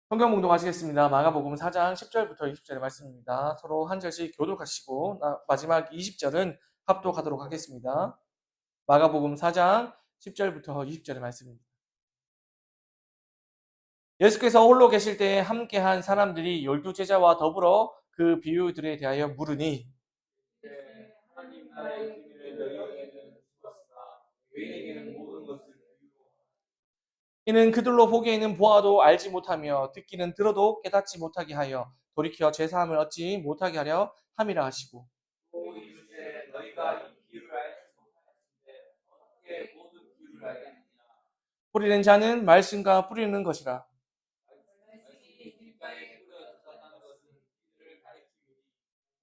성경 봉독하시겠습니다. 마가복음 4장 10절부터 20절의 말씀입니다. 서로 한 절씩 교독하시고 마지막 20절은 합독하도록 하겠습니다. 마가복음 4장 10절부터 20절의 말씀입니다. 예수께서 홀로 계실 때에 함께한 사람들이 12제자와 더불어 그 비유들에 대하여 물으니 하나님 나라의 비밀을 너희에게는 주었으나 너희에게는 모든 것을 이는 그들로 보기에는 보아도 알지 못하며 듣기는 들어도 깨닫지 못하게 하여 돌이켜 죄사함을 얻지 못하게 하려 함이라 하시고 또 이르시되 너희가 이 비유를 알지 못하였는데 어떻게 모든 비유를 알겠느냐. 뿌리는 자는 말씀과 뿌리는 것이라. 말씀이 길가에 뿌려졌다는 것은 이들을 가리키니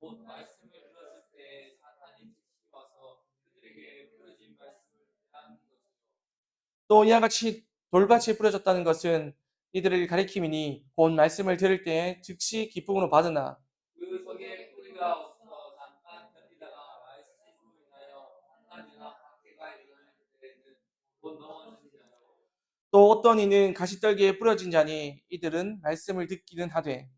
곧 말씀을 들었을 때 사탄이 즉시 와서 그들에게 뿌려진 말씀을 대하는 것이요. 또 이와 같이 돌밭이 뿌려졌다는 것은 이들을 가리킴이니 곧 말씀을 들을 때 즉시 기쁨으로 받으나 그 속에 뿌리가 없어 잠깐 견디다가 말씀으로 인하여 한 가지나 학대가 일어날 때에는 곧 넘어지나요. 또 어떤 이는 가시떨기에 뿌려진 자니 이들은 말씀을 듣기는 하되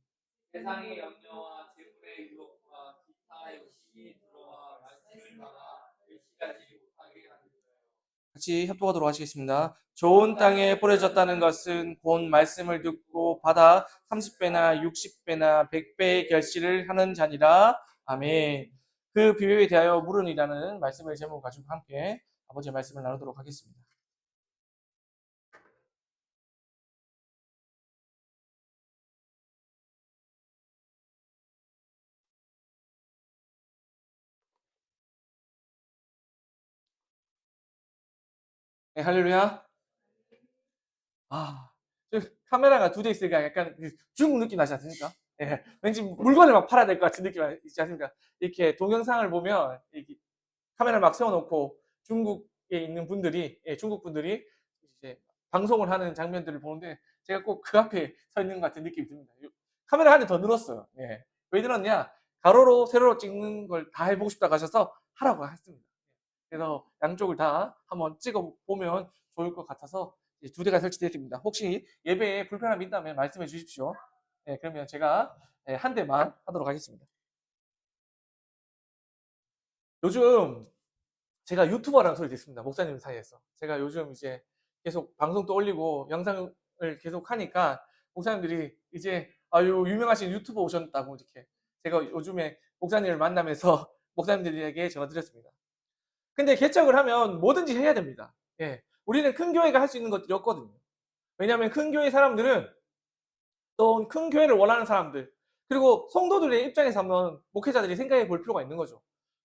세상의 염려와 재물의 유혹과 기타 욕심이 들어와 말씀을 막아 일치하지 못하게 하는 거예요. 같이 협독하도록 하시겠습니다. 좋은 땅에 뿌려졌다는 것은 곧 말씀을 듣고 받아 30배나 60배나 100배의 결실을 하는 자니라. 아멘. 그 비유에 대하여 물으니라는 말씀을 제목 가지고 함께 아버지의 말씀을 나누도록 하겠습니다. 네, 할렐루야. 아, 카메라가 두 대 있으니까 약간 중국 느낌 나지 않습니까? 예, 왠지 물건을 막 팔아야 될 것 같은 느낌 있지 않습니까? 이렇게 동영상을 보면 이렇게 카메라를 막 세워놓고 중국에 있는 분들이, 예, 중국 분들이 이제 방송을 하는 장면들을 보는데 제가 꼭 그 앞에 서 있는 것 같은 느낌이 듭니다. 카메라 한 대 더 늘었어요. 예. 왜 늘었냐? 가로로 세로로 찍는 걸 다 해보고 싶다고 하셔서 하라고 했습니다. 그래서 양쪽을 다 한번 찍어 보면 좋을 것 같아서 두 대가 설치되어 있습니다. 혹시 예배에 불편함이 있다면 말씀해 주십시오. 예, 그러면 제가 한 대만 하도록 하겠습니다. 요즘 제가 유튜버라는 소리 듣습니다. 목사님 사이에서. 제가 요즘 이제 계속 방송도 올리고 영상을 계속 하니까 목사님들이 이제 아유 유명하신 유튜버 오셨다고 이렇게 제가 요즘에 목사님을 만나면서 목사님들에게 전화드렸습니다. 근데 개척을 하면 뭐든지 해야 됩니다. 예. 우리는 큰 교회가 할 수 있는 것들이 없거든요. 왜냐하면 큰 교회 사람들은 또 큰 교회를 원하는 사람들 그리고 성도들의 입장에서 한번 목회자들이 생각해 볼 필요가 있는 거죠.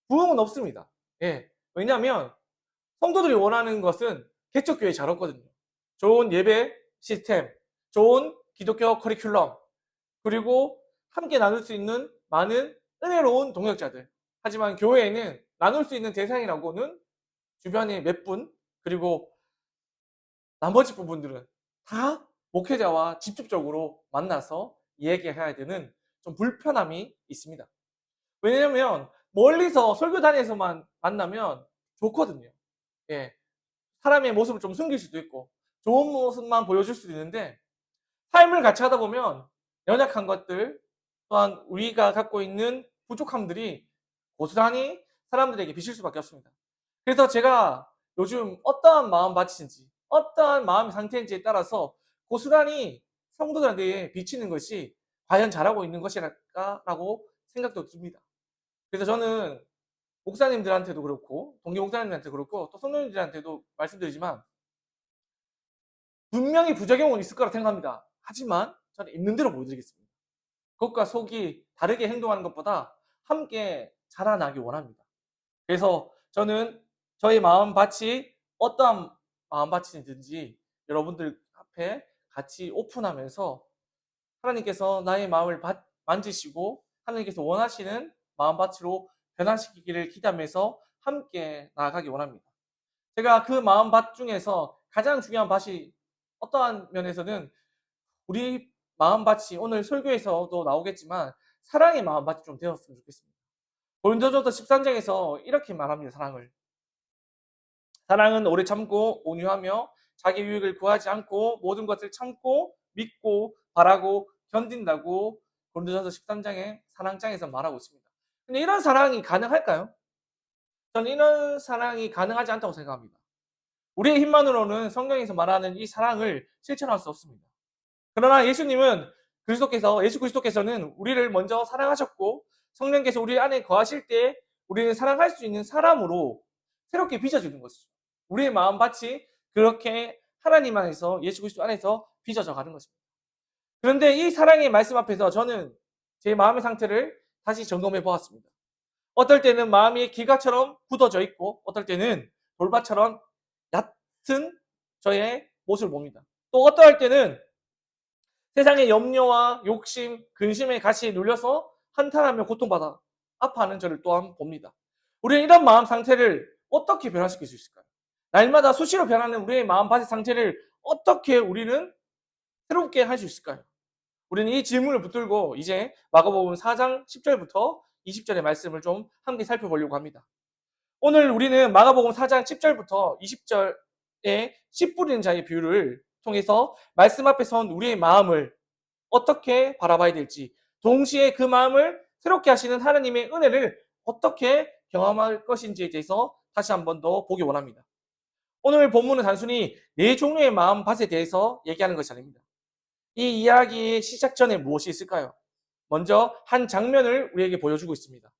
부흥은 없습니다. 예. 왜냐하면 성도들이 원하는 것은 개척교회 잘 없거든요. 좋은 예배 시스템, 좋은 기독교 커리큘럼, 그리고 함께 나눌 수 있는 많은 은혜로운 동역자들. 하지만 교회에는 나눌 수 있는 대상이라고는 주변에 몇 분, 그리고 나머지 부분들은 다 목회자와 직접적으로 만나서 얘기해야 되는 좀 불편함이 있습니다. 왜냐하면 멀리서 설교단에서만 만나면 좋거든요. 예. 사람의 모습을 좀 숨길 수도 있고 좋은 모습만 보여줄 수도 있는데 삶을 같이 하다 보면 연약한 것들 또한 우리가 갖고 있는 부족함들이 고스란히 사람들에게 비칠 수밖에 없습니다. 그래서 제가 요즘 어떠한 마음밭인지 어떠한 마음의 상태인지에 따라서 고스란히 성도들한테 비치는 것이 과연 잘하고 있는 것일까라고 생각도 듭니다. 그래서 저는 목사님들한테도 그렇고 동기 목사님들한테도 그렇고 또 성도님들한테도 말씀드리지만 분명히 부작용은 있을 거라 생각합니다. 하지만 저는 있는 대로 보여드리겠습니다. 겉과 속이 다르게 행동하는 것보다 함께 자라나기 원합니다. 그래서 저는 저의 마음밭이 어떠한 마음밭이든지 여러분들 앞에 같이 오픈하면서 하나님께서 나의 마음을 만지시고 하나님께서 원하시는 마음밭으로 변화시키기를 기대하면서 함께 나아가기 원합니다. 제가 그 마음밭 중에서 가장 중요한 밭이 어떠한 면에서는 우리 마음밭이 오늘 설교에서도 나오겠지만 사랑의 마음밭이 좀 되었으면 좋겠습니다. 고린도전서 13장에서 이렇게 말합니다. 사랑은 오래 참고 온유하며 자기 유익을 구하지 않고 모든 것을 참고 믿고 바라고 견딘다고 고린도전서 13장의 사랑장에서 말하고 있습니다. 근데 이런 사랑이 가능할까요? 저는 이런 사랑이 가능하지 않다고 생각합니다. 우리의 힘만으로는 성경에서 말하는 이 사랑을 실천할 수 없습니다. 그러나 예수 그리스도께서는 우리를 먼저 사랑하셨고 성령께서 우리 안에 거하실 때 우리는 사랑할 수 있는 사람으로 새롭게 빚어지는 것이죠. 우리의 마음밭이 그렇게 하나님 안에서 예수 그리스도 안에서 빚어져 가는 것입니다. 그런데 이 사랑의 말씀 앞에서 저는 제 마음의 상태를 다시 점검해 보았습니다. 어떨 때는 마음이 기가처럼 굳어져 있고 어떨 때는 돌밭처럼 얕은 저의 모습을 봅니다. 또 어떠할 때는 세상의 염려와 욕심, 근심에 같이 눌려서 한탄하며 고통받아 아파하는 저를 또한 봅니다. 우리는 이런 마음 상태를 어떻게 변화시킬 수 있을까요? 날마다 수시로 변하는 우리의 마음밭의 상태를 어떻게 우리는 새롭게 할 수 있을까요? 우리는 이 질문을 붙들고 이제 마가복음 4장 10절부터 20절의 말씀을 좀 함께 살펴보려고 합니다. 오늘 우리는 마가복음 4장 10절부터 20절의 씨 뿌리는 자의 비유를 통해서 말씀 앞에 선 우리의 마음을 어떻게 바라봐야 될지, 동시에 그 마음을 새롭게 하시는 하나님의 은혜를 어떻게 경험할 것인지에 대해서 다시 한 번 더 보기 원합니다. 오늘 본문은 단순히 네 종류의 마음밭에 대해서 얘기하는 것이 아닙니다. 이 이야기의 시작 전에 무엇이 있을까요? 먼저 한 장면을 우리에게 보여주고 있습니다.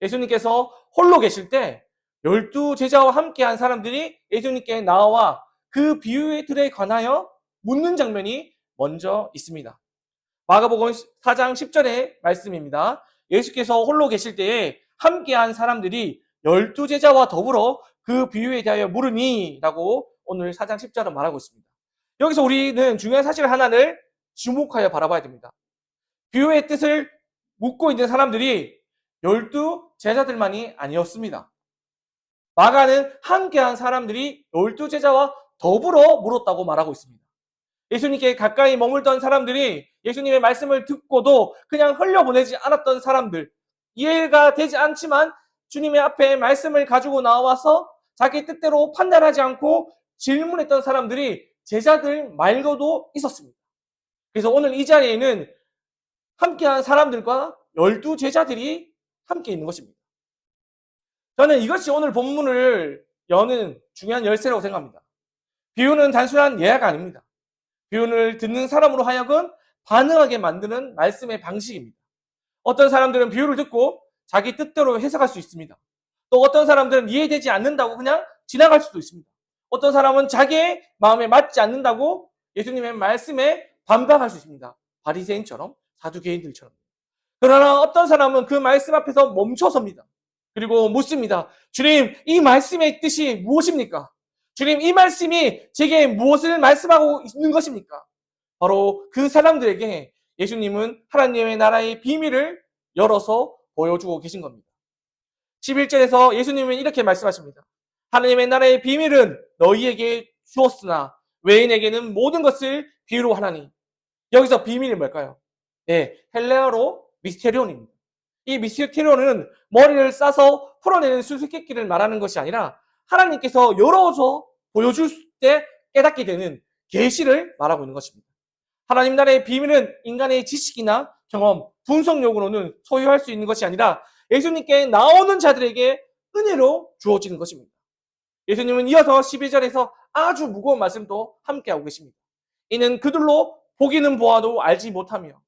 예수님께서 홀로 계실 때 12제자와 함께한 사람들이 예수님께 나와 그 비유의 틀에 관하여 묻는 장면이 먼저 있습니다. 마가복음 4장 10절의 말씀입니다. 예수께서 홀로 계실 때에 함께한 사람들이 12제자와 더불어 그 비유에 대하여 물으니 라고 오늘 4장 10절은 말하고 있습니다. 여기서 우리는 중요한 사실 하나를 주목하여 바라봐야 됩니다. 비유의 뜻을 묻고 있는 사람들이 12제자들만이 아니었습니다. 마가는 함께한 사람들이 12제자와 더불어 물었다고 말하고 있습니다. 예수님께 가까이 머물던 사람들이 예수님의 말씀을 듣고도 그냥 흘려보내지 않았던 사람들, 이해가 되지 않지만 주님의 앞에 말씀을 가지고 나와서 자기 뜻대로 판단하지 않고 질문했던 사람들이 제자들 말고도 있었습니다. 그래서 오늘 이 자리에는 함께한 사람들과 12제자들이 함께 있는 것입니다. 저는 이것이 오늘 본문을 여는 중요한 열쇠라고 생각합니다. 비유는 단순한 예화가 아닙니다. 비유를 듣는 사람으로 하여금 반응하게 만드는 말씀의 방식입니다. 어떤 사람들은 비유를 듣고 자기 뜻대로 해석할 수 있습니다. 또 어떤 사람들은 이해되지 않는다고 그냥 지나갈 수도 있습니다. 어떤 사람은 자기의 마음에 맞지 않는다고 예수님의 말씀에 반박할 수 있습니다. 바리새인처럼, 사두개인들처럼. 그러나 어떤 사람은 그 말씀 앞에서 멈춰섭니다. 그리고 묻습니다. 주님, 이 말씀의 뜻이 무엇입니까? 주님, 이 말씀이 제게 무엇을 말씀하고 있는 것입니까? 바로 그 사람들에게 예수님은 하나님의 나라의 비밀을 열어서 보여주고 계신 겁니다. 11절에서 예수님은 이렇게 말씀하십니다. 하나님의 나라의 비밀은 너희에게 주었으나 외인에게는 모든 것을 비유로 하나니. 여기서 비밀이 뭘까요? 네, 헬레어로 미스테리온입니다. 이 미스테리온은 머리를 싸서 풀어내는 수수께끼를 말하는 것이 아니라 하나님께서 열어서 보여줄 때 깨닫게 되는 계시를 말하고 있는 것입니다. 하나님 나라의 비밀은 인간의 지식이나 경험, 분석력으로는 소유할 수 있는 것이 아니라 예수님께 나오는 자들에게 은혜로 주어지는 것입니다. 예수님은 이어서 12절에서 아주 무거운 말씀도 함께하고 계십니다. 이는 그들로 보기는 보아도 알지 못하며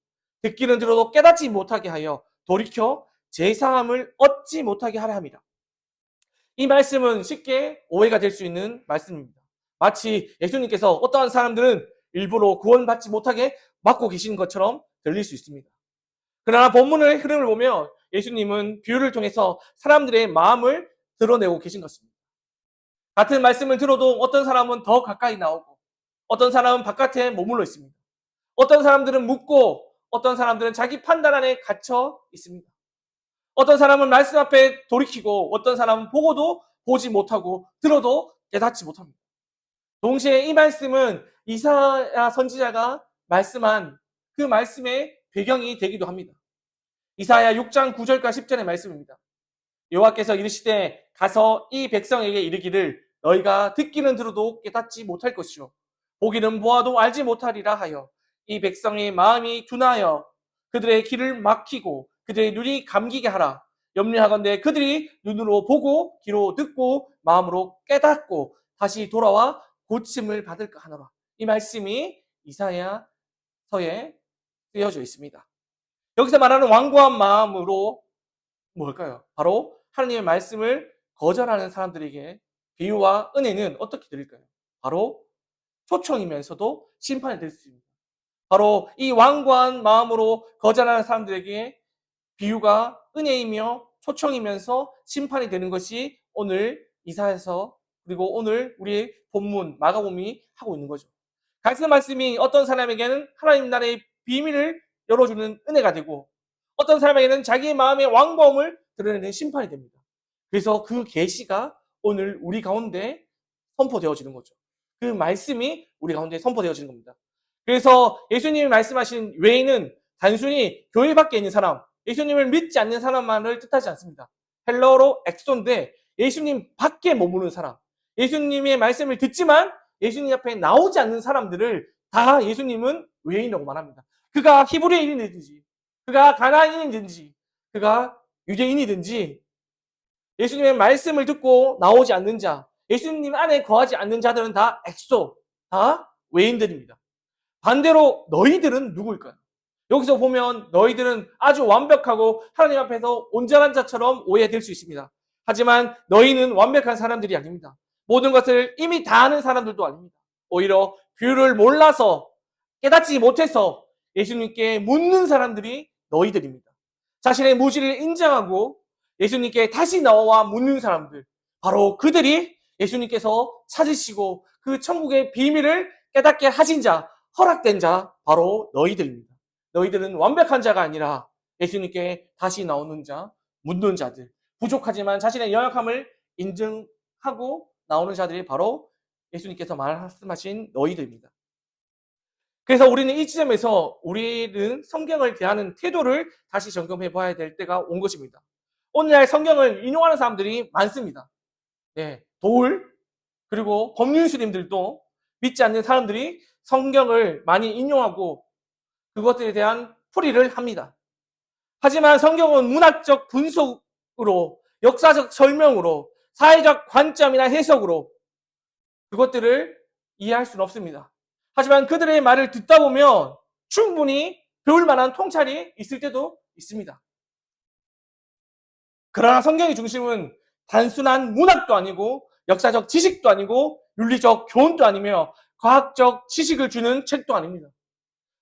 듣기는 들어도 깨닫지 못하게 하여 돌이켜 제사함을 얻지 못하게 하려 함이라. 이 말씀은 쉽게 오해가 될 수 있는 말씀입니다. 마치 예수님께서 어떠한 사람들은 일부러 구원받지 못하게 막고 계신 것처럼 들릴 수 있습니다. 그러나 본문의 흐름을 보면 예수님은 비유를 통해서 사람들의 마음을 드러내고 계신 것입니다. 같은 말씀을 들어도 어떤 사람은 더 가까이 나오고 어떤 사람은 바깥에 머물러 있습니다. 어떤 사람들은 묻고 어떤 사람들은 자기 판단 안에 갇혀 있습니다. 어떤 사람은 말씀 앞에 돌이키고 어떤 사람은 보고도 보지 못하고 들어도 깨닫지 못합니다. 동시에 이 말씀은 이사야 선지자가 말씀한 그 말씀의 배경이 되기도 합니다. 이사야 6장 9절과 10절의 말씀입니다. 여호와께서 이르시되 가서 이 백성에게 이르기를 너희가 듣기는 들어도 깨닫지 못할 것이요 보기는 보아도 알지 못하리라 하여 이 백성의 마음이 둔하여 그들의 길을 막히고 그들의 눈이 감기게 하라. 염려하건대 그들이 눈으로 보고 귀로 듣고 마음으로 깨닫고 다시 돌아와 고침을 받을까 하노라. 이 말씀이 이사야서에 쓰여져 있습니다. 여기서 말하는 완고한 마음으로 뭘까요? 바로 하나님의 말씀을 거절하는 사람들에게 비유와 은혜는 어떻게 드릴까요? 바로 초청이면서도 심판이 될 수 있습니다. 바로 이 완고한 마음으로 거절하는 사람들에게 비유가 은혜이며 초청이면서 심판이 되는 것이 오늘 이사야서 그리고 오늘 우리 본문 마가복음이 하고 있는 거죠. 같은 말씀이 어떤 사람에게는 하나님 나라의 비밀을 열어주는 은혜가 되고 어떤 사람에게는 자기의 마음의 완고함을 드러내는 심판이 됩니다. 그래서 그 계시가 오늘 우리 가운데 선포되어지는 거죠. 그 말씀이 우리 가운데 선포되어지는 겁니다. 그래서 예수님이 말씀하신 외에는 단순히 교회 밖에 있는 사람, 예수님을 믿지 않는 사람만을 뜻하지 않습니다. 헬러어로 엑소인데 예수님 밖에 머무는 사람, 예수님의 말씀을 듣지만 예수님 앞에 나오지 않는 사람들을 다 예수님은 외인이라고 말합니다. 그가 히브리인이든지 그가 가나안인이든지 그가 유대인이든지 예수님의 말씀을 듣고 나오지 않는 자, 예수님 안에 거하지 않는 자들은 다 엑소, 다 외인들입니다. 반대로 너희들은 누구일까요? 여기서 보면 너희들은 아주 완벽하고 하나님 앞에서 온전한 자처럼 오해될 수 있습니다. 하지만 너희는 완벽한 사람들이 아닙니다. 모든 것을 이미 다 아는 사람들도 아닙니다. 오히려 비유를 몰라서 깨닫지 못해서 예수님께 묻는 사람들이 너희들입니다. 자신의 무지를 인정하고 예수님께 다시 나와 묻는 사람들, 바로 그들이 예수님께서 찾으시고 그 천국의 비밀을 깨닫게 하신 자, 허락된 자, 바로 너희들입니다. 너희들은 완벽한 자가 아니라 예수님께 다시 나오는 자, 묻는 자들, 부족하지만 자신의 연약함을 인정하고 나오는 자들이 바로 예수님께서 말씀하신 너희들입니다. 그래서 우리는 이 지점에서 우리는 성경을 대하는 태도를 다시 점검해 봐야 될 때가 온 것입니다. 오늘날 성경을 인용하는 사람들이 많습니다. 네, 도울, 그리고 법률스님들도 믿지 않는 사람들이 성경을 많이 인용하고 그것들에 대한 풀이를 합니다. 하지만 성경은 문학적 분석으로, 역사적 설명으로, 사회적 관점이나 해석으로 그것들을 이해할 수는 없습니다. 하지만 그들의 말을 듣다 보면 충분히 배울 만한 통찰이 있을 때도 있습니다. 그러나 성경의 중심은 단순한 문학도 아니고 역사적 지식도 아니고 윤리적 교훈도 아니며 과학적 지식을 주는 책도 아닙니다.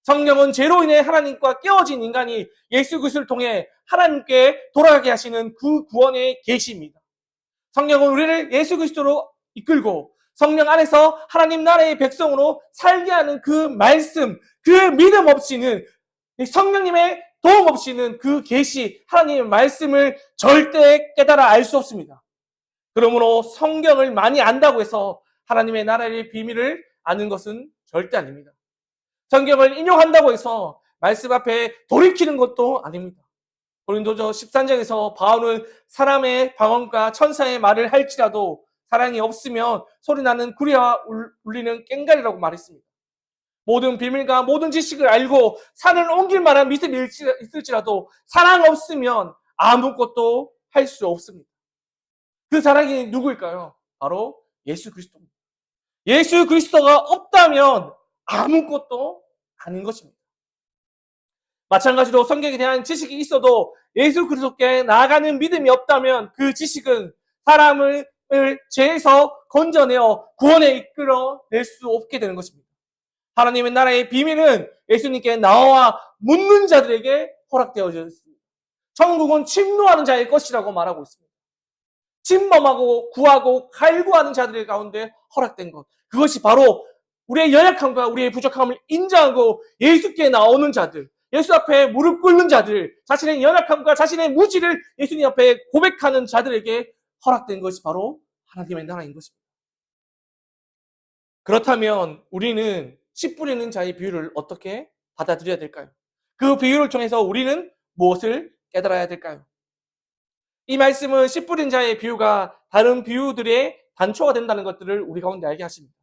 성경은 죄로 인해 하나님과 깨어진 인간이 예수 그리스도를 통해 하나님께 돌아가게 하시는 그 구원의 계시입니다. 성경은 우리를 예수 그리스도로 이끌고 성령 안에서 하나님 나라의 백성으로 살게 하는 그 말씀, 그 믿음 없이는 성령님의 도움 없이는 그 계시, 하나님의 말씀을 절대 깨달아 알 수 없습니다. 그러므로 성경을 많이 안다고 해서 하나님의 나라의 비밀을 아는 것은 절대 아닙니다. 성경을 인용한다고 해서 말씀 앞에 돌이키는 것도 아닙니다. 고린도서 13장에서 바울은 사람의 방언과 천사의 말을 할지라도 사랑이 없으면 소리나는 구리와 울리는 꽹과리라고 말했습니다. 모든 비밀과 모든 지식을 알고 산을 옮길 만한 믿음이 있을지라도 사랑 없으면 아무것도 할 수 없습니다. 그 사랑이 누구일까요? 바로 예수 그리스도입니다. 예수 그리스도가 없다면 아무것도 아닌 것입니다. 마찬가지로 성경에 대한 지식이 있어도 예수 그리스도께 나아가는 믿음이 없다면 그 지식은 사람을 죄에서 건져내어 구원에 이끌어낼 수 없게 되는 것입니다. 하나님의 나라의 비밀은 예수님께 나와 묻는 자들에게 허락되어졌습니다. 천국은 침노하는 자의 것이라고 말하고 있습니다. 침범하고 구하고 갈구하는 자들 가운데 허락된 것. 그것이 바로 우리의 연약함과 우리의 부족함을 인정하고 예수께 나오는 자들, 예수 앞에 무릎 꿇는 자들, 자신의 연약함과 자신의 무지를 예수님 앞에 고백하는 자들에게 허락된 것이 바로 하나님의 나라인 것입니다. 그렇다면 우리는 씨 뿌리는 자의 비유를 어떻게 받아들여야 될까요? 그 비유를 통해서 우리는 무엇을 깨달아야 될까요? 이 말씀은 씨 뿌린 자의 비유가 다른 비유들의 단초가 된다는 것들을 우리 가운데 알게 하십니다.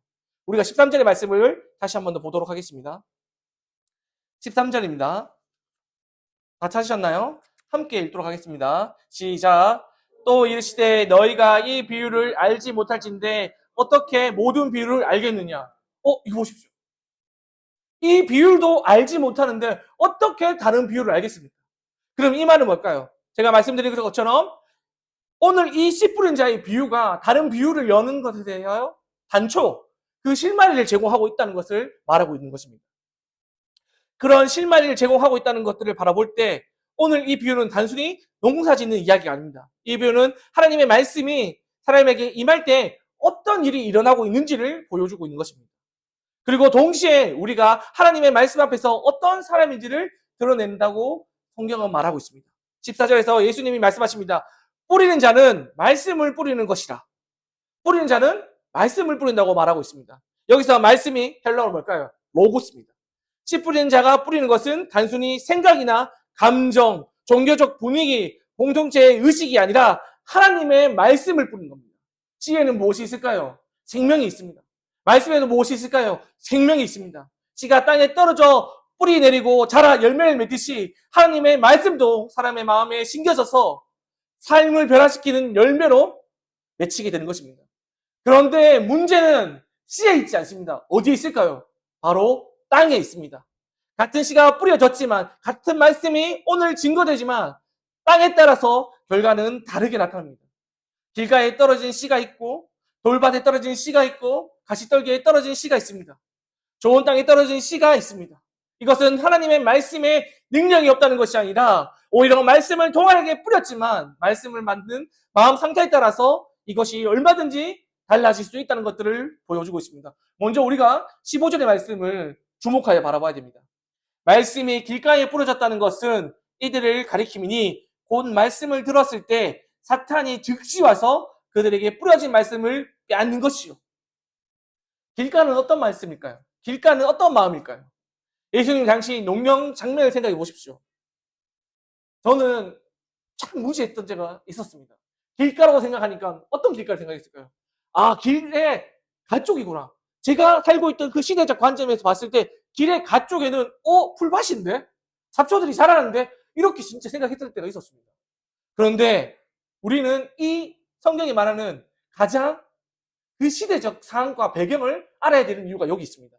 우리가 13절의 말씀을 다시 한 번 더 보도록 하겠습니다. 13절입니다. 다 찾으셨나요? 함께 읽도록 하겠습니다. 시작. 또 이르시되 너희가 이 비유를 알지 못할진대 어떻게 모든 비유를 알겠느냐? 이거 보십시오. 이 비율도 알지 못하는데 어떻게 다른 비율을 알겠습니까? 그럼 이 말은 뭘까요? 제가 말씀드린 것처럼 오늘 이 씨 뿌린 자의 비유가 다른 비유를 여는 것에 대하여 단초, 그 실마리를 제공하고 있다는 것을 말하고 있는 것입니다. 그런 실마리를 제공하고 있다는 것들을 바라볼 때 오늘 이 비유는 단순히 농사 짓는 이야기가 아닙니다. 이 비유는 하나님의 말씀이 사람에게 임할 때 어떤 일이 일어나고 있는지를 보여주고 있는 것입니다. 그리고 동시에 우리가 하나님의 말씀 앞에서 어떤 사람인지를 드러낸다고 성경은 말하고 있습니다. 14절에서 예수님이 말씀하십니다. 뿌리는 자는 말씀을 뿌리는 것이라. 뿌리는 자는 말씀을 뿌린다고 말하고 있습니다. 여기서 말씀이 헬라어로 뭘까요? 로고스입니다. 씨 뿌리는 자가 뿌리는 것은 단순히 생각이나 감정, 종교적 분위기, 공동체의 의식이 아니라 하나님의 말씀을 뿌리는 겁니다. 씨에는 무엇이 있을까요? 생명이 있습니다. 말씀에는 무엇이 있을까요? 생명이 있습니다. 씨가 땅에 떨어져 뿌리 내리고 자라 열매를 맺듯이 하나님의 말씀도 사람의 마음에 심겨져서 삶을 변화시키는 열매로 맺히게 되는 것입니다. 그런데 문제는 씨에 있지 않습니다. 어디에 있을까요? 바로 땅에 있습니다. 같은 씨가 뿌려졌지만 같은 말씀이 오늘 증거되지만 땅에 따라서 결과는 다르게 나타납니다. 길가에 떨어진 씨가 있고 돌밭에 떨어진 씨가 있고 가시떨기에 떨어진 씨가 있습니다. 좋은 땅에 떨어진 씨가 있습니다. 이것은 하나님의 말씀에 능력이 없다는 것이 아니라 오히려 말씀을 동일하게 뿌렸지만 말씀을 만든 마음 상태에 따라서 이것이 얼마든지 달라질 수 있다는 것들을 보여주고 있습니다. 먼저 우리가 15절의 말씀을 주목하여 바라봐야 됩니다. 말씀이 길가에 뿌려졌다는 것은 이들을 가리킴이니 곧 말씀을 들었을 때 사탄이 즉시 와서 그들에게 뿌려진 말씀을 빼앗는 것이요. 길가는 어떤 말씀일까요? 길가는 어떤 마음일까요? 예수님 당시 농명 장면을 생각해 보십시오. 저는 참 무지했던 때가 있었습니다. 길가라고 생각하니까 어떤 길가를 생각했을까요? 아, 길의 가쪽이구나. 제가 살고 있던 그 시대적 관점에서 봤을 때 길의 가쪽에는 풀밭인데? 잡초들이 자라는데? 이렇게 진짜 생각했을 때가 있었습니다. 그런데 우리는 이 성경이 말하는 가장 그 시대적 상황과 배경을 알아야 되는 이유가 여기 있습니다.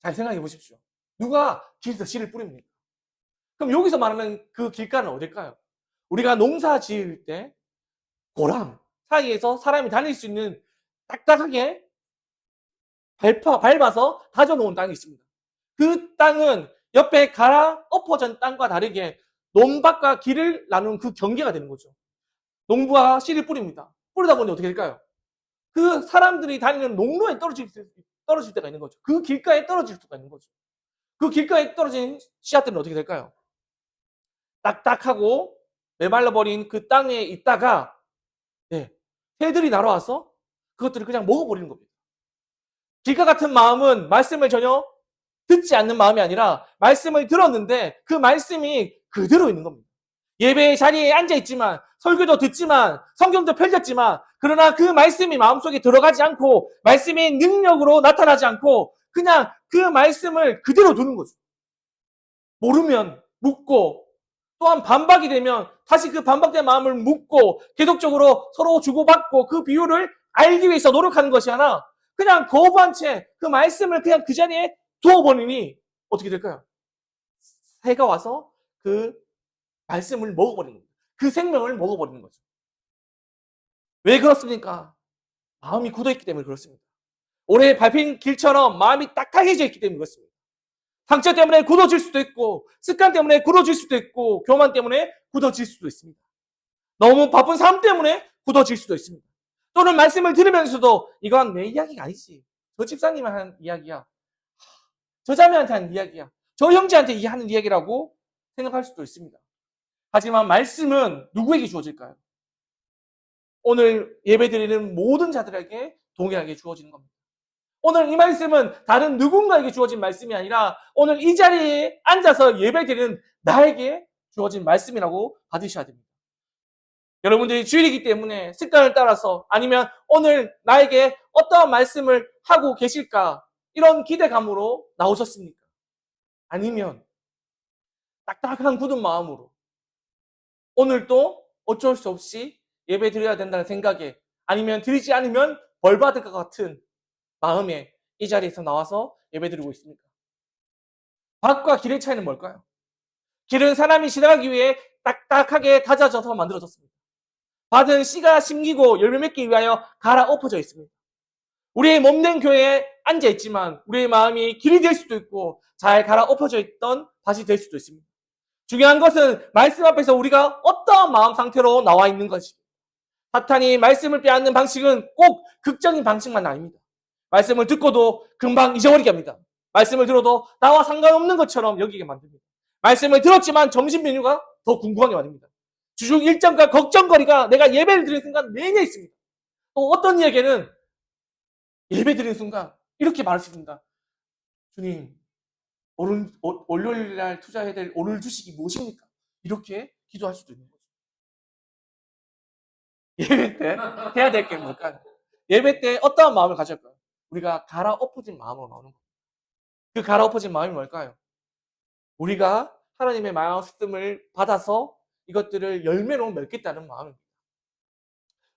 잘 생각해 보십시오. 누가 길에서 씨를 뿌립니까? 그럼 여기서 말하는 그 길가는 어딜까요? 우리가 농사 지을 때 고랑 사이에서 사람이 다닐 수 있는 딱딱하게 밟아서 다져놓은 땅이 있습니다. 그 땅은 옆에 엎어진 땅과 다르게 논밭과 길을 나눈 그 경계가 되는 거죠. 농부가 씨를 뿌립니다. 뿌리다 보니 어떻게 될까요? 그 사람들이 다니는 농로에 떨어질 때가 있는 거죠. 그 길가에 떨어질 수가 있는 거죠. 그 길가에 떨어진 씨앗들은 어떻게 될까요? 딱딱하고 메말라버린 그 땅에 있다가 새들이 날아와서 그것들을 그냥 먹어버리는 겁니다. 길가 같은 마음은 말씀을 전혀 듣지 않는 마음이 아니라 말씀을 들었는데 그 말씀이 그대로 있는 겁니다. 예배의 자리에 앉아있지만 설교도 듣지만 성경도 펼쳤지만 그러나 그 말씀이 마음속에 들어가지 않고 말씀의 능력으로 나타나지 않고 그냥 그 말씀을 그대로 두는 거죠. 모르면 묻고 또한 반박이 되면 다시 그 반박된 마음을 묻고 계속적으로 서로 주고받고 그 비유를 알기 위해서 노력하는 것이 아니라 그냥 거부한 채 그 말씀을 그냥 그 자리에 두어버리니 어떻게 될까요? 새가 와서 그 말씀을 먹어버리는 거예요. 그 생명을 먹어버리는 거죠. 왜 그렇습니까? 마음이 굳어있기 때문에 그렇습니다. 오래 밟힌 길처럼 마음이 딱딱해져 있기 때문에 그렇습니다. 상처 때문에 굳어질 수도 있고 습관 때문에 굳어질 수도 있고 교만 때문에 굳어질 수도 있습니다. 너무 바쁜 삶 때문에 굳어질 수도 있습니다. 또는 말씀을 들으면서도 이건 내 이야기가 아니지. 저 집사님이 하는 이야기야. 저 자매한테 하는 이야기야. 저 형제한테 하는 이야기라고 생각할 수도 있습니다. 하지만 말씀은 누구에게 주어질까요? 오늘 예배드리는 모든 자들에게 동일하게 주어지는 겁니다. 오늘 이 말씀은 다른 누군가에게 주어진 말씀이 아니라 오늘 이 자리에 앉아서 예배드리는 나에게 주어진 말씀이라고 받으셔야 됩니다. 여러분들이 주일이기 때문에 습관을 따라서 아니면 오늘 나에게 어떠한 말씀을 하고 계실까 이런 기대감으로 나오셨습니까? 아니면 딱딱한 굳은 마음으로 오늘도 어쩔 수 없이 예배 드려야 된다는 생각에 아니면 드리지 않으면 벌 받을 것 같은 마음에 이 자리에서 나와서 예배 드리고 있습니까? 밭과 길의 차이는 뭘까요? 길은 사람이 지나가기 위해 딱딱하게 다져져서 만들어졌습니다. 밭은 씨가 심기고 열매 맺기 위하여 갈아엎어져 있습니다. 우리의 몸된 교회에 앉아 있지만 우리의 마음이 길이 될 수도 있고 잘 갈아엎어져 있던 밭이 될 수도 있습니다. 중요한 것은 말씀 앞에서 우리가 어떠한 마음 상태로 나와 있는 것입니다. 사탄이 말씀을 빼앗는 방식은 꼭 극적인 방식만 아닙니다. 말씀을 듣고도 금방 잊어버리게 합니다. 말씀을 들어도 나와 상관없는 것처럼 여기게 만듭니다. 말씀을 들었지만 점심 메뉴가 더 궁금하게 만듭니다. 주중 일정과 걱정거리가 내가 예배를 드리는 순간 내내 있습니다. 또 어떤 이에게는 예배 드리는 순간 이렇게 말할 수 있습니다. 주님, 월요일 날 투자해야 될 오늘 주식이 무엇입니까? 이렇게 기도할 수도 있는 거죠. 예배 때 해야 될 게 뭘까요? 예배 때 어떠한 마음을 가질까요? 우리가 갈아엎어진 마음으로 나오는 거예요. 그 갈아엎어진 마음이 뭘까요? 우리가 하나님의 말씀을 받아서 이것들을 열매로 맺겠다는 마음입니다.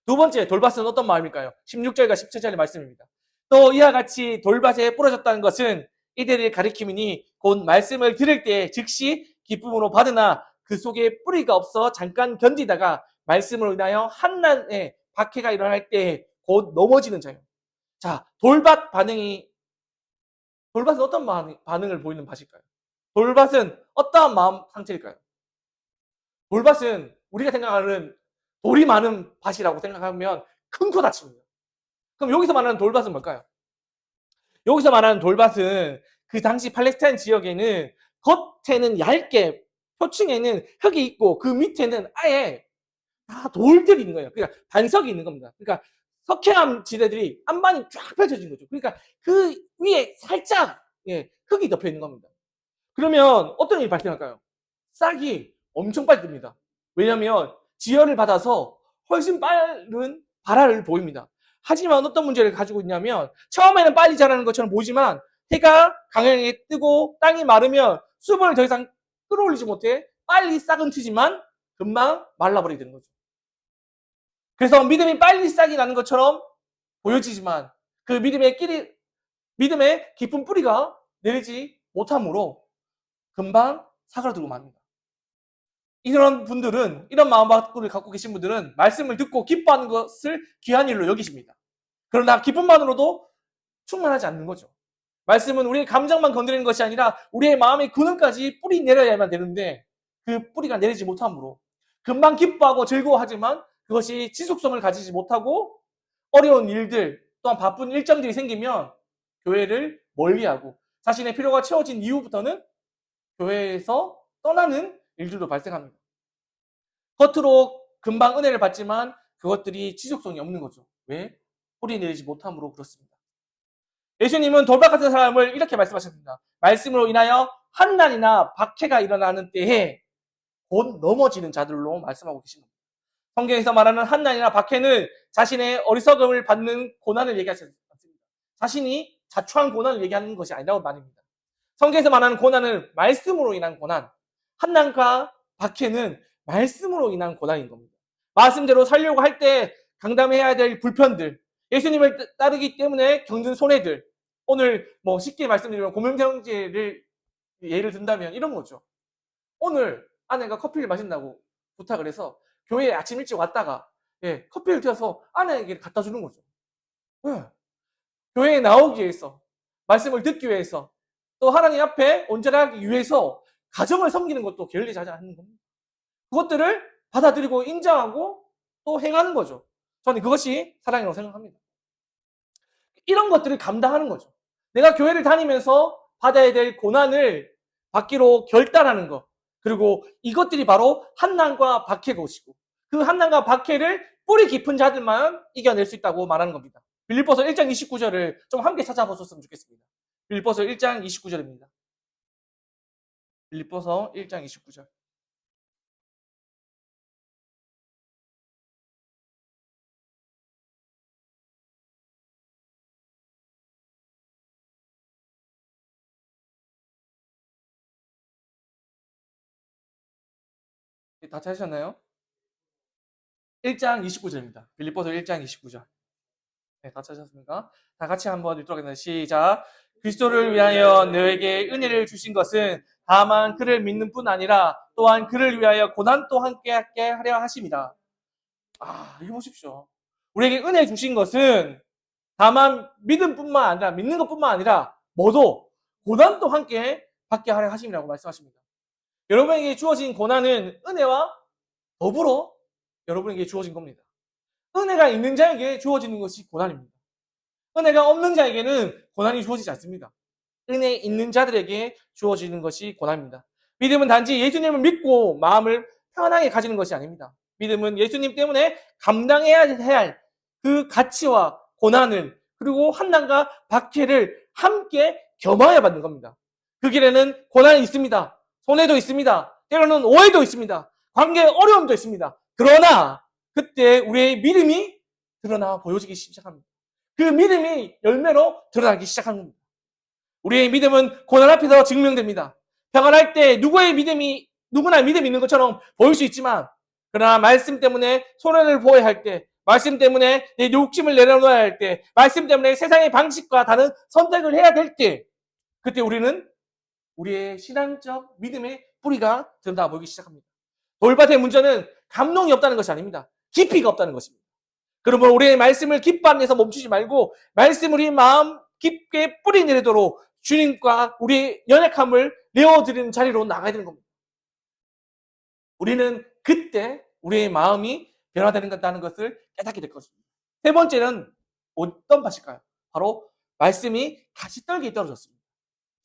두 번째, 돌밭은 어떤 마음일까요? 16절과 17절의 말씀입니다. 또 이와 같이 돌밭에 부러졌다는 것은 이들을 가리킴이니 곧 말씀을 들을 때 즉시 기쁨으로 받으나 그 속에 뿌리가 없어 잠깐 견디다가 말씀으로 인하여 한난에 박해가 일어날 때 곧 넘어지는 자요. 자, 돌밭은 어떤 반응을 보이는 밭일까요? 돌밭은 어떠한 마음 상태일까요? 돌밭은 우리가 생각하는 돌이 많은 밭이라고 생각하면 큰 코 다칩니다. 그럼 여기서 말하는 돌밭은 뭘까요? 여기서 말하는 돌밭은 그 당시 팔레스타인 지역에는 겉에는 얇게 표층에는 흙이 있고 그 밑에는 아예 다 돌들이 있는 거예요. 그러니까 반석이 있는 겁니다. 그러니까 석회암 지대들이 안반이 쫙 펼쳐진 거죠. 그러니까 그 위에 살짝 흙이 덮여 있는 겁니다. 그러면 어떤 일이 발생할까요? 싹이 엄청 빨리 듭니다. 왜냐하면 지혈을 받아서 훨씬 빠른 발화를 보입니다. 하지만 어떤 문제를 가지고 있냐면 처음에는 빨리 자라는 것처럼 보이지만 해가 강하게 뜨고 땅이 마르면 수분을 더 이상 끌어올리지 못해 빨리 싹은 트지만 금방 말라버리게 되는 거죠. 그래서 믿음이 빨리 싹이 나는 것처럼 보여지지만 그 믿음의 깊은 뿌리가 내리지 못함으로 금방 사그라들고 맙니다. 이런 분들은, 이런 마음을 갖고 계신 분들은 말씀을 듣고 기뻐하는 것을 귀한 일로 여기십니다. 그러나 기쁨만으로도 충만하지 않는 거죠. 말씀은 우리의 감정만 건드리는 것이 아니라 우리의 마음의 근원까지 뿌리 내려야만 되는데 그 뿌리가 내리지 못함으로 금방 기뻐하고 즐거워하지만 그것이 지속성을 가지지 못하고 어려운 일들 또한 바쁜 일정들이 생기면 교회를 멀리하고 자신의 필요가 채워진 이후부터는 교회에서 떠나는 일들도 발생합니다. 겉으로 금방 은혜를 받지만 그것들이 지속성이 없는 거죠. 왜? 뿌리 내리지 못함으로 그렇습니다. 예수님은 돌박 같은 사람을 이렇게 말씀하셨습니다. 말씀으로 인하여 한난이나 박해가 일어나는 때에 곧 넘어지는 자들로 말씀하고 계십니다. 성경에서 말하는 한난이나 박해는 자신의 어리석음을 받는 고난을 얘기하지 않습니다. 자신이 자초한 고난을 얘기하는 것이 아니라고 말입니다. 성경에서 말하는 고난은 말씀으로 인한 고난, 한난과 박해는 말씀으로 인한 고난인 겁니다. 말씀대로 살려고 할 때 강담해야 될 불편들, 예수님을 따르기 때문에 겪는 손해들, 오늘 뭐 쉽게 말씀드리면 고명경제를 예를 든다면 이런 거죠. 오늘 아내가 커피를 마신다고 부탁을 해서 교회에 아침 일찍 왔다가 커피를 튀어서 아내에게 갖다 주는 거죠. 네. 교회에 나오기 위해서, 말씀을 듣기 위해서, 또 하나님 앞에 온전하기 위해서 가정을 섬기는 것도 게을리지 않는 겁니다. 그것들을 받아들이고 인정하고 또 행하는 거죠. 저는 그것이 사랑이라고 생각합니다. 이런 것들을 감당하는 거죠. 내가 교회를 다니면서 받아야 될 고난을 받기로 결단하는 것. 그리고 이것들이 바로 한난과 박해가 것이고 그 한난과 박해를 뿌리 깊은 자들만 이겨낼 수 있다고 말하는 겁니다. 빌립보서 1장 29절을 좀 함께 찾아보셨으면 좋겠습니다. 빌립보서 1장 29절입니다. 빌립보서 1장 29절. 다 찾으셨나요? 1장 29절입니다. 빌립보서 1장 29절. 네, 다 찾으셨습니까? 다 같이 한번 읽도록 하겠습니다. 시작. 그리스도를 위하여 너에게 은혜를 주신 것은 다만 그를 믿는 뿐 아니라 또한 그를 위하여 고난도 함께 하려 하심이다. 이거 보십시오. 우리에게 은혜 주신 것은 다만 믿음뿐만 아니라 믿는 것뿐만 아니라 뭐도 고난도 함께 받게 하려 하심이라고 말씀하십니다. 여러분에게 주어진 고난은 은혜와 더불어 여러분에게 주어진 겁니다. 은혜가 있는 자에게 주어지는 것이 고난입니다. 은혜가 없는 자에게는 고난이 주어지지 않습니다. 은혜 있는 자들에게 주어지는 것이 고난입니다. 믿음은 단지 예수님을 믿고 마음을 편하게 가지는 것이 아닙니다. 믿음은 예수님 때문에 감당해야 할 그 가치와 고난을 그리고 환난과 박해를 함께 겸하여 받는 겁니다. 그 길에는 고난이 있습니다. 손해도 있습니다. 때로는 오해도 있습니다. 관계에 어려움도 있습니다. 그러나 그때 우리의 믿음이 드러나 보여지기 시작합니다. 그 믿음이 열매로 드러나기 시작하는 겁니다. 우리의 믿음은 고난 앞에서 증명됩니다. 평안할 때 누구나 믿음이 있는 것처럼 보일 수 있지만 그러나 말씀 때문에 손해를 보여야 할 때, 말씀 때문에 내 욕심을 내려놓아야 할 때, 말씀 때문에 세상의 방식과 다른 선택을 해야 될 때 그때 우리는 우리의 신앙적 믿음의 뿌리가 드러나 보이기 시작합니다. 돌밭의 문제는 감동이 없다는 것이 아닙니다. 깊이가 없다는 것입니다. 그러므로 우리의 말씀을 기뻐하는 데서 멈추지 말고 말씀 우리 마음 깊게 뿌리 내리도록 주님과 우리의 연약함을 내어드리는 자리로 나가야 되는 겁니다. 우리는 그때 우리의 마음이 변화되는 것을 깨닫게 될 것입니다. 세 번째는 어떤 밭일까요? 바로 말씀이 가시떨기에 떨어졌습니다.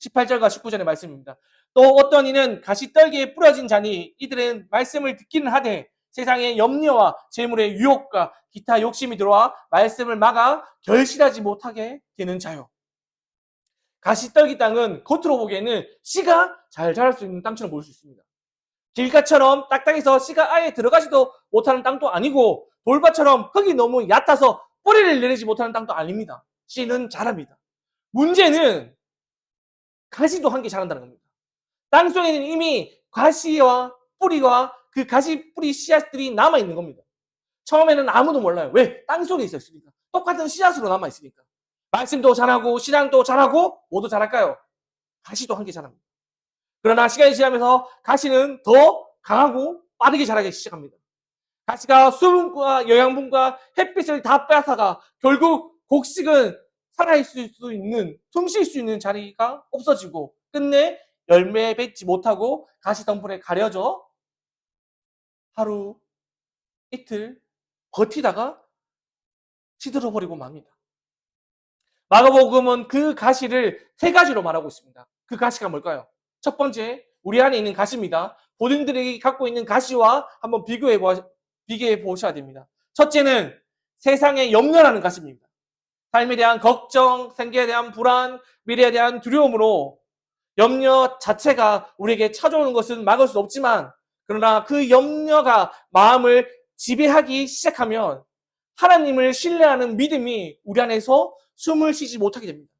18절과 19절의 말씀입니다. 또 어떤 이는 가시떨기에 뿌려진 자니 이들은 말씀을 듣기는 하되 세상의 염려와 재물의 유혹과 기타 욕심이 들어와 말씀을 막아 결실하지 못하게 되는 자요. 가시떨기 땅은 겉으로 보기에는 씨가 잘 자랄 수 있는 땅처럼 보일 수 있습니다. 길가처럼 딱딱해서 씨가 아예 들어가지도 못하는 땅도 아니고 돌밭처럼 흙이 너무 얕아서 뿌리를 내리지 못하는 땅도 아닙니다. 씨는 자랍니다. 문제는 가시도 함께 자란다는 겁니다. 땅속에는 이미 가시와 뿌리와 그 가시 뿌리 씨앗들이 남아있는 겁니다. 처음에는 아무도 몰라요. 왜? 땅속에 있었으니까. 똑같은 씨앗으로 남아있으니까. 말씀도 자라고 신앙도 자라고 모두 자랄까요? 가시도 함께 자랍니다. 그러나 시간이 지나면서 가시는 더 강하고 빠르게 자라기 시작합니다. 가시가 수분과 영양분과 햇빛을 다 뺏어가 결국 곡식은 살아있을 수 있는, 숨 쉴 수 있는 자리가 없어지고 끝내 열매 맺지 못하고 가시 덩굴에 가려져 하루, 이틀 버티다가 시들어버리고 맙니다. 마가복음은 그 가시를 세 가지로 말하고 있습니다. 그 가시가 뭘까요? 첫 번째, 우리 안에 있는 가시입니다. 본인들이 갖고 있는 가시와 한번 비교해 보셔야 됩니다. 첫째는 세상의 염려라는 가시입니다. 삶에 대한 걱정, 생계에 대한 불안, 미래에 대한 두려움으로 염려 자체가 우리에게 찾아오는 것은 막을 수 없지만 그러나 그 염려가 마음을 지배하기 시작하면 하나님을 신뢰하는 믿음이 우리 안에서 숨을 쉬지 못하게 됩니다.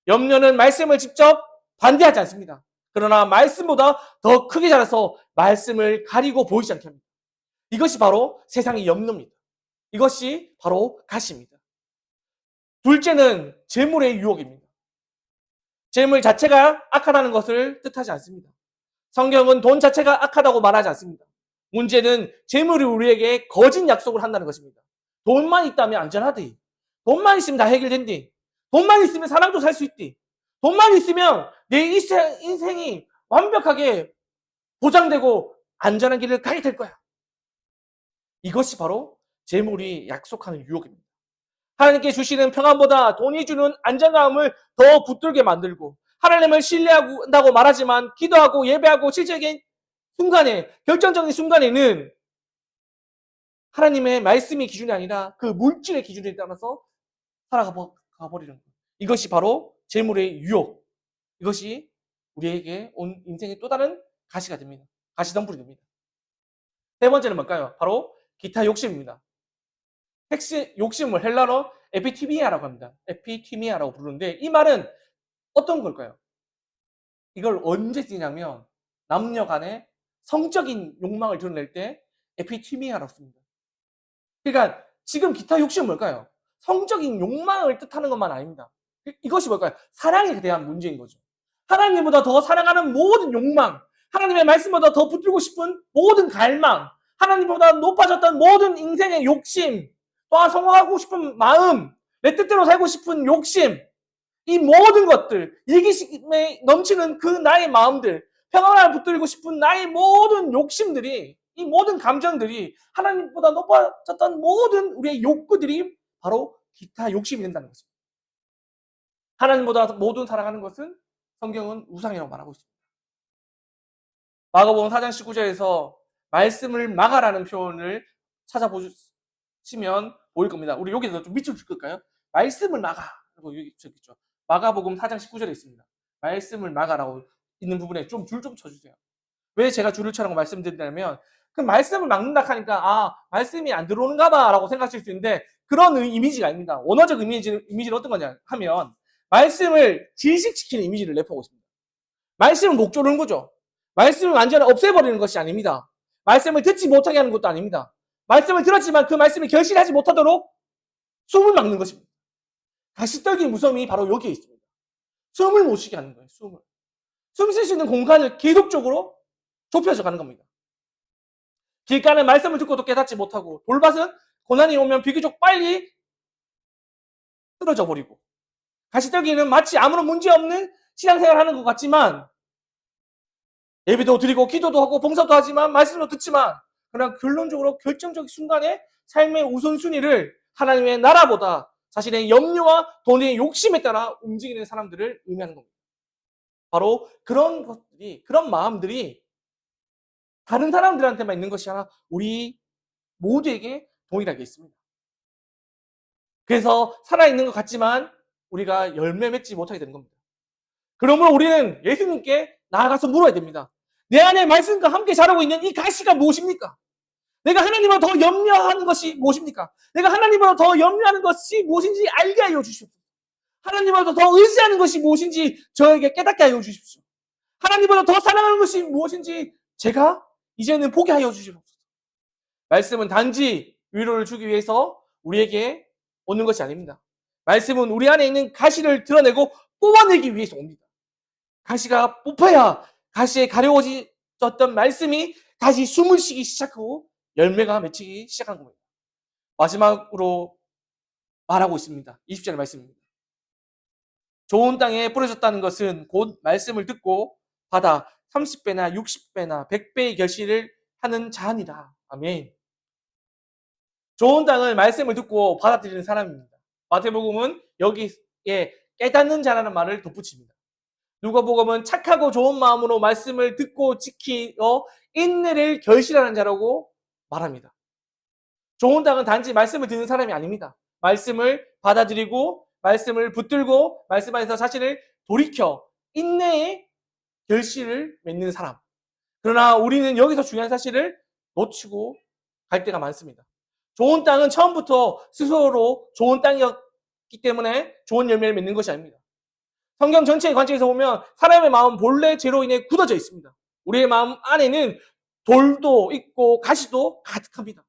염려는 말씀을 직접 반대하지 않습니다. 그러나 말씀보다 더 크게 자라서 말씀을 가리고 보이지 않게 합니다. 이것이 바로 세상의 염려입니다. 이것이 바로 가시입니다. 둘째는 재물의 유혹입니다. 재물 자체가 악하다는 것을 뜻하지 않습니다. 성경은 돈 자체가 악하다고 말하지 않습니다. 문제는 재물이 우리에게 거짓 약속을 한다는 것입니다. 돈만 있다면 안전하대. 돈만 있으면 다 해결된대. 돈만 있으면 사랑도 살 수 있대. 돈만 있으면 내 인생이 완벽하게 보장되고 안전한 길을 가게 될 거야. 이것이 바로 재물이 약속하는 유혹입니다. 하나님께 주시는 평안보다 돈이 주는 안정감을 더 붙들게 만들고 하나님을 신뢰한다고 말하지만 기도하고 예배하고 실제적인 순간에 결정적인 순간에는 하나님의 말씀이 기준이 아니라 그 물질의 기준에 따라서 살아가 버리는 거예요. 이것이 바로 재물의 유혹. 이것이 우리에게 온 인생의 또 다른 가시가 됩니다. 가시덤불이 됩니다. 세 번째는 뭘까요? 바로 기타 욕심입니다. 욕심을 헬라로 에피티미아라고 합니다. 에피티미아라고 부르는데 이 말은 어떤 걸까요? 이걸 언제 쓰냐면 남녀 간에 성적인 욕망을 드러낼 때 에피티미아라고 씁니다. 그러니까 지금 기타 욕심은 뭘까요? 성적인 욕망을 뜻하는 것만 아닙니다. 이것이 뭘까요? 사랑에 대한 문제인 거죠. 하나님보다 더 사랑하는 모든 욕망, 하나님의 말씀보다 더 붙들고 싶은 모든 갈망, 하나님보다 높아졌던 모든 인생의 욕심, 또한 성공하고 싶은 마음, 내 뜻대로 살고 싶은 욕심, 이 모든 것들, 이기심에 넘치는 그 나의 마음들, 평안을 붙들고 싶은 나의 모든 욕심들이, 이 모든 감정들이 하나님보다 높아졌던 모든 우리의 욕구들이 바로 기타 욕심이 된다는 것입니다. 하나님보다 모든 사랑하는 것은 성경은 우상이라고 말하고 있습니다. 마가복음 4장 19절에서 말씀을 막아라는 표현을 찾아보시면 보일 겁니다. 우리 여기서 좀 밑줄 긋을까요? 말씀을 막아. 여기 있죠. 마가복음 4장 19절에 있습니다. 말씀을 막아라고 있는 부분에 좀 줄 좀 쳐주세요. 왜 제가 줄을 쳐라고 말씀드리냐면 그 말씀을 막는다 하니까 말씀이 안 들어오는가 봐 라고 생각하실 수 있는데 그런 이미지가 아닙니다. 원어적 이미지는 어떤 거냐 하면 말씀을 질식시키는 이미지를 내포하고 있습니다. 말씀을 목 조르는 거죠. 말씀을 완전히 없애버리는 것이 아닙니다. 말씀을 듣지 못하게 하는 것도 아닙니다. 말씀을 들었지만 그 말씀을 결실하지 못하도록 숨을 막는 것입니다. 가시떨기 무서움이 바로 여기에 있습니다. 숨을 못 쉬게 하는 거예요. 숨 쉴 수 있는 공간을 계속적으로 좁혀져 가는 겁니다. 길가는 말씀을 듣고도 깨닫지 못하고 돌밭은 고난이 오면 비교적 빨리 쓰러져 버리고 가시떨기는 마치 아무런 문제 없는 신앙생활을 하는 것 같지만 예배도 드리고 기도도 하고 봉사도 하지만 말씀도 듣지만 그러나 결론적으로 결정적 순간에 삶의 우선순위를 하나님의 나라보다 자신의 염려와 돈의 욕심에 따라 움직이는 사람들을 의미하는 겁니다. 바로 그런 것들이, 그런 마음들이 다른 사람들한테만 있는 것이 아니라 우리 모두에게 동일하게 있습니다. 그래서 살아있는 것 같지만 우리가 열매 맺지 못하게 되는 겁니다. 그러므로 우리는 예수님께 나아가서 물어야 됩니다. 내 안에 말씀과 함께 자라고 있는 이 가시가 무엇입니까? 내가 하나님을 더 염려하는 것이 무엇입니까? 내가 하나님을 더 염려하는 것이 무엇인지 알게 하여 주십시오. 하나님을 더 의지하는 것이 무엇인지 저에게 깨닫게 하여 주십시오. 하나님보다 더 사랑하는 것이 무엇인지 제가 이제는 보게 하여 주십시오. 말씀은 단지 위로를 주기 위해서 우리에게 오는 것이 아닙니다. 말씀은 우리 안에 있는 가시를 드러내고 뽑아내기 위해서 옵니다. 가시가 뽑혀야 가시에 가려워졌던 말씀이 다시 숨을 쉬기 시작하고 열매가 맺히기 시작한 겁니다. 마지막으로 말하고 있습니다. 20절의 말씀입니다. 좋은 땅에 뿌려졌다는 것은 곧 말씀을 듣고 받아 30배나 60배나 100배의 결실을 하는 자니라. 아멘. 좋은 땅은 말씀을 듣고 받아들이는 사람입니다. 마태복음은 여기에 깨닫는 자라는 말을 덧붙입니다. 누가복음은 착하고 좋은 마음으로 말씀을 듣고 지키어 인내를 결실하는 자라고 말합니다. 좋은 땅은 단지 말씀을 듣는 사람이 아닙니다. 말씀을 받아들이고 말씀을 붙들고 말씀 안에서 자신을 돌이켜 인내의 결실을 맺는 사람. 그러나 우리는 여기서 중요한 사실을 놓치고 갈 때가 많습니다. 좋은 땅은 처음부터 스스로 좋은 땅이었기 때문에 좋은 열매를 맺는 것이 아닙니다. 성경 전체의 관점에서 보면 사람의 마음은 본래 죄로 인해 굳어져 있습니다. 우리의 마음 안에는 돌도 있고 가시도 가득합니다.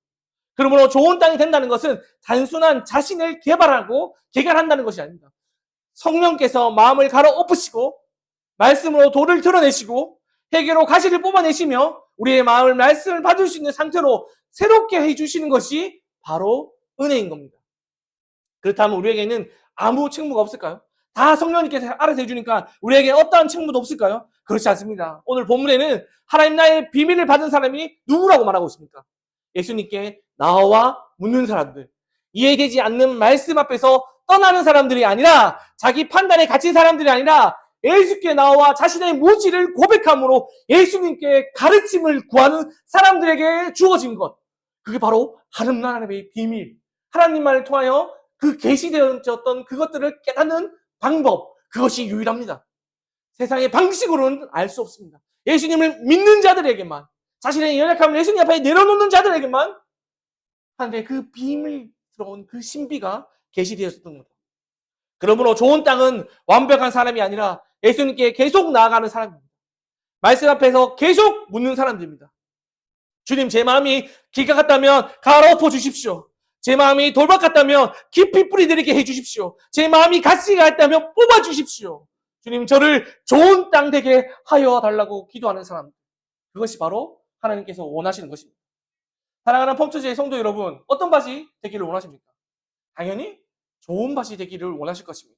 그러므로 좋은 땅이 된다는 것은 단순한 자신을 개발하고 개발한다는 것이 아닙니다. 성령께서 마음을 갈아 엎으시고 말씀으로 돌을 드러내시고 회개로 가시를 뽑아내시며 우리의 마음을 말씀을 받을 수 있는 상태로 새롭게 해주시는 것이 바로 은혜인 겁니다. 그렇다면 우리에게는 아무 책무가 없을까요? 다 성령님께서 알아서 해주니까 우리에게 어떠한 책무도 없을까요? 그렇지 않습니다. 오늘 본문에는 하나님 나라의 비밀을 받은 사람이 누구라고 말하고 있습니까? 예수님께 나와 묻는 사람들, 이해되지 않는 말씀 앞에서 떠나는 사람들이 아니라 자기 판단에 갇힌 사람들이 아니라 예수께 나와 자신의 무지를 고백함으로 예수님께 가르침을 구하는 사람들에게 주어진 것, 그게 바로 하나님 나라의 비밀, 하나님만을 통하여 그 계시되었던 그것들을 깨닫는 방법, 그것이 유일합니다. 세상의 방식으로는 알 수 없습니다. 예수님을 믿는 자들에게만, 자신의 연약함을 예수님 앞에 내려놓는 자들에게만 하나님의 그 비밀스러운 그 신비가 계시되었던 겁니다. 그러므로 좋은 땅은 완벽한 사람이 아니라 예수님께 계속 나아가는 사람입니다. 말씀 앞에서 계속 묻는 사람들입니다. 주님, 제 마음이 길가 같다면 갈아엎어 주십시오. 제 마음이 돌박 같다면 깊이 뿌리들이게 해주십시오. 제 마음이 가시가 같다면 뽑아주십시오. 주님, 저를 좋은 땅 되게 하여 달라고 기도하는 사람. 그것이 바로 하나님께서 원하시는 것입니다. 사랑하는 펌처제의 성도 여러분, 어떤 밭이 되기를 원하십니까? 당연히 좋은 밭이 되기를 원하실 것입니다.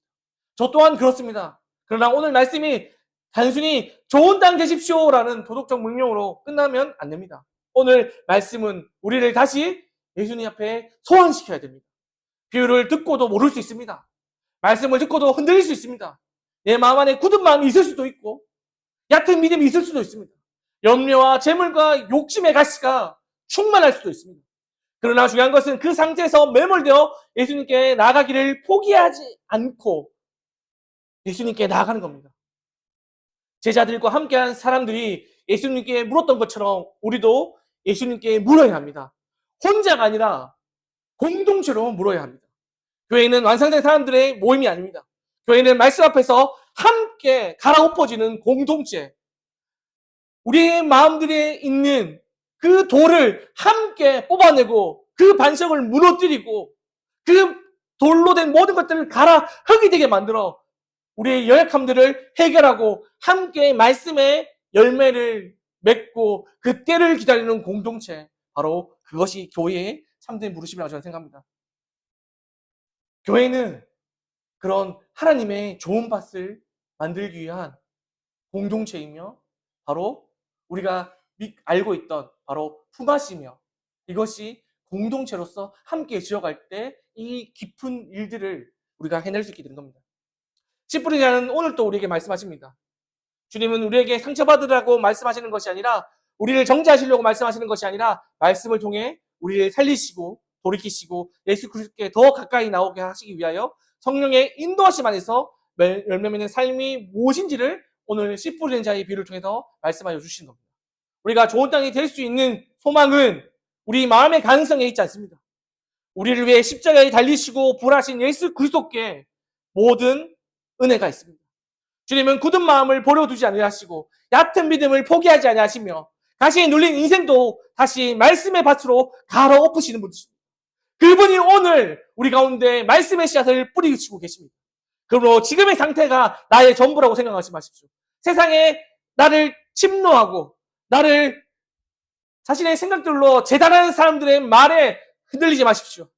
저 또한 그렇습니다. 그러나 오늘 말씀이 단순히 좋은 땅 되십시오라는 도덕적 명령으로 끝나면 안 됩니다. 오늘 말씀은 우리를 다시 예수님 앞에 소환시켜야 됩니다. 비유를 듣고도 모를 수 있습니다. 말씀을 듣고도 흔들릴 수 있습니다. 내 마음 안에 굳은 마음이 있을 수도 있고 얕은 믿음이 있을 수도 있습니다. 염려와 재물과 욕심의 가시가 충만할 수도 있습니다. 그러나 중요한 것은 그 상태에서 매몰되어 예수님께 나아가기를 포기하지 않고 예수님께 나아가는 겁니다. 제자들과 함께한 사람들이 예수님께 물었던 것처럼 우리도 예수님께 물어야 합니다. 혼자가 아니라 공동체로 물어야 합니다. 교회는 완성된 사람들의 모임이 아닙니다. 교회는 말씀 앞에서 함께 갈아엎어지는 공동체. 우리의 마음들에 있는 그 돌을 함께 뽑아내고 그 반석을 무너뜨리고 그 돌로 된 모든 것들을 갈아 흙이 되게 만들어 우리의 연약함들을 해결하고 함께 말씀의 열매를 맺고 그 때를 기다리는 공동체. 바로 그것이 교회의 참된 부르심이라고 저는 생각합니다. 교회는 그런 하나님의 좋은 밭을 만들기 위한 공동체이며 바로 우리가 알고 있던 바로 품앗이며 이것이 공동체로서 함께 지어갈 때 이 깊은 일들을 우리가 해낼 수 있게 되는 겁니다. 10분이라는 오늘 또 우리에게 말씀하십니다. 주님은 우리에게 상처받으라고 말씀하시는 것이 아니라 우리를 정죄하시려고 말씀하시는 것이 아니라 말씀을 통해 우리를 살리시고 돌이키시고 예수 그리스도께 더 가까이 나오게 하시기 위하여 성령의 인도하심 안에서 열매 맺는 삶이 무엇인지를 오늘 씨 뿌리는 자의 비유를 통해서 말씀하여 주시는 겁니다. 우리가 좋은 땅이 될 수 있는 소망은 우리 마음의 가능성에 있지 않습니다. 우리를 위해 십자가에 달리시고 부활하신 예수 그리스도께 모든 은혜가 있습니다. 주님은 굳은 마음을 버려두지 아니하시고 얕은 믿음을 포기하지 아니하시며 가시에 눌린 인생도 다시 말씀의 밭으로 갈아엎으시는 분이십니다. 그분이 오늘 우리 가운데 말씀의 씨앗을 뿌리시고 계십니다. 그러므로 지금의 상태가 나의 전부라고 생각하지 마십시오. 세상에 나를 침노하고 나를 자신의 생각들로 재단하는 사람들의 말에 흔들리지 마십시오.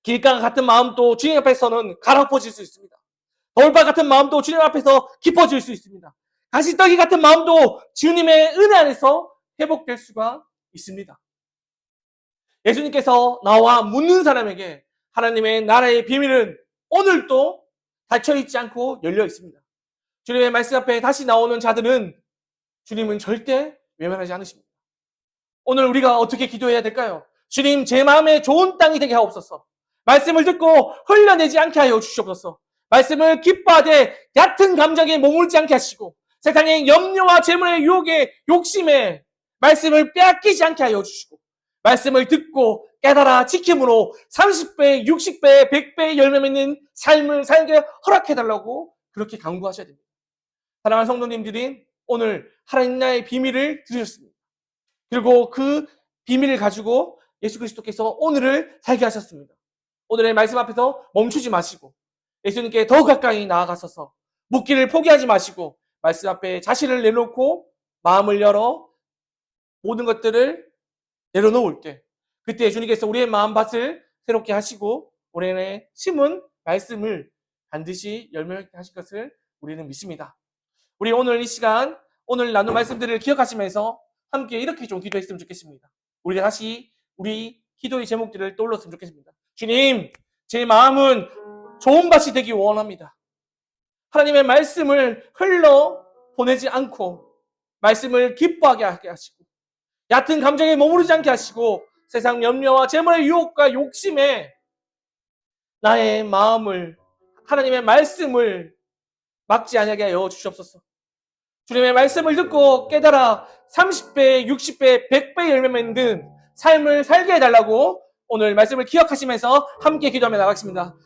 길가가 같은 마음도 주님 앞에서는 갈아엎어질 수 있습니다. 돌바 같은 마음도 주님 앞에서 깊어질 수 있습니다. 가시떡이 같은 마음도 주님의 은혜 안에서 회복될 수가 있습니다. 예수님께서 나와 묻는 사람에게 하나님의 나라의 비밀은 오늘도 닫혀있지 않고 열려 있습니다. 주님의 말씀 앞에 다시 나오는 자들은 주님은 절대 외면하지 않으십니다. 오늘 우리가 어떻게 기도해야 될까요? 주님, 제 마음에 좋은 땅이 되게 하옵소서. 말씀을 듣고 흘려내지 않게 하여 주시옵소서. 말씀을 기뻐하되 얕은 감정에 머물지 않게 하시고 세상의 염려와 재물의 유혹에 욕심에 말씀을 빼앗기지 않게 하여 주시고 말씀을 듣고 깨달아 지킴으로 30배, 60배, 100배 열매 맺는 삶을 살게 허락해달라고 그렇게 강구하셔야 됩니다. 사랑하는 성도님들이 오늘 하나님 나라의 비밀을 들으셨습니다. 그리고 그 비밀을 가지고 예수 그리스도께서 오늘을 살게 하셨습니다. 오늘의 말씀 앞에서 멈추지 마시고 예수님께 더 가까이 나아가셔서 묻기를 포기하지 마시고 말씀 앞에 자신을 내놓고 마음을 열어 모든 것들을 내려놓을 때 그때 주님께서 우리의 마음밭을 새롭게 하시고 우리의 심은 말씀을 반드시 열매하게 하실 것을 우리는 믿습니다. 우리 오늘 이 시간 오늘 나눈 말씀들을 기억하시면서 함께 이렇게 좀 기도했으면 좋겠습니다. 우리가 다시 우리 기도의 제목들을 떠올렸으면 좋겠습니다. 주님, 제 마음은 좋은 밭이 되기 원합니다. 하나님의 말씀을 흘러 보내지 않고 말씀을 기뻐하게 하게 하시고 얕은 감정에 머무르지 않게 하시고 세상 염려와 재물의 유혹과 욕심에 나의 마음을 하나님의 말씀을 막지 아니하게 하여 주시옵소서. 주님의 말씀을 듣고 깨달아 30배, 60배, 100배 열매 맺는 삶을 살게 해달라고 오늘 말씀을 기억하시면서 함께 기도하며 나가겠습니다.